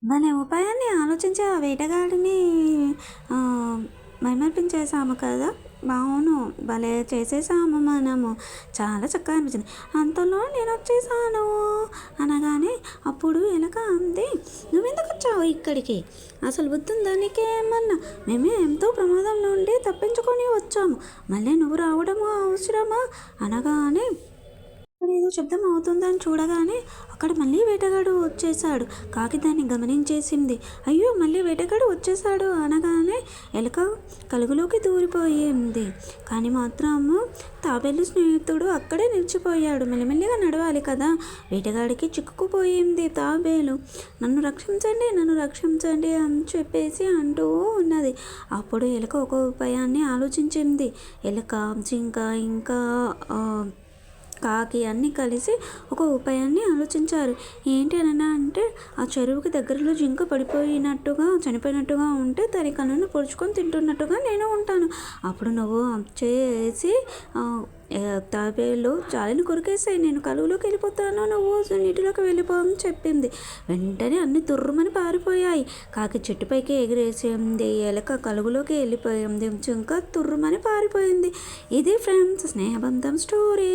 భలే ఉపాయాన్ని ఆలోచించి ఆ వేటగాడిని మైమరిపించేసాము కదా! అవును. భలే చేసేసాము మనము. చాలా చక్కగా అనిపించింది. అంతలో నేనొచ్చేసాను అనగానే అప్పుడు ఎలక అంది, "నువ్వెందుకొచ్చావు ఇక్కడికి? అసలు బుద్ధుందా నీకేమన్నా? మేము ఎంతో ప్రమాదం నుండి తప్పించుకొని వచ్చాము. మళ్ళీ నువ్వు రావడము అవసరమా?" అనగానే ఏదో శబ్దం అవుతుందని చూడగానే అక్కడ మళ్ళీ వేటగాడు వచ్చేసాడు. కాకి దాన్ని గమనించేసింది. అయ్యో, మళ్ళీ వేటగాడు వచ్చేసాడు అనగానే ఎలుక కలుగులోకి దూరిపోయింది. కానీ మాత్రము తాబేలు స్నేహితుడు అక్కడే నిలిచిపోయాడు. మెల్లిమెల్లిగా నడవాలి కదా! వేటగాడికి చిక్కుకుపోయింది తాబేలు. నన్ను రక్షించండి, నన్ను రక్షించండి అని చెప్పేసి అంటూ ఉన్నది. అప్పుడు ఎలుక ఒక ఉపాయాన్ని ఆలోచించింది. ఎలుక, జింక ఇంకా కాకి అన్నీ కలిసి ఒక ఉపాయాన్ని ఆలోచించారు. ఏంటి అనన్నా అంటే, ఆ చెరువుకి దగ్గరలో జింక పడిపోయినట్టుగా చనిపోయినట్టుగా ఉంటే దాని కన్నును పొడుచుకొని తింటున్నట్టుగా నేను ఉంటాను. అప్పుడు నువ్వు చేసి తాబేలు జాలిని కొరికేసాయి. నేను కలుగులోకి వెళ్ళిపోతాను, నువ్వు నీటిలోకి వెళ్ళిపో అని చెప్పింది. వెంటనే అన్ని తుర్రుమని పారిపోయాయి. కాకి చెట్టుపైకి ఎగిరేసింది, ఎలక కలుగులోకి వెళ్ళిపోయింది, జింక తుర్రుమని పారిపోయింది. ఇది ఫ్రెండ్స్ స్నేహబంధం స్టోరీ.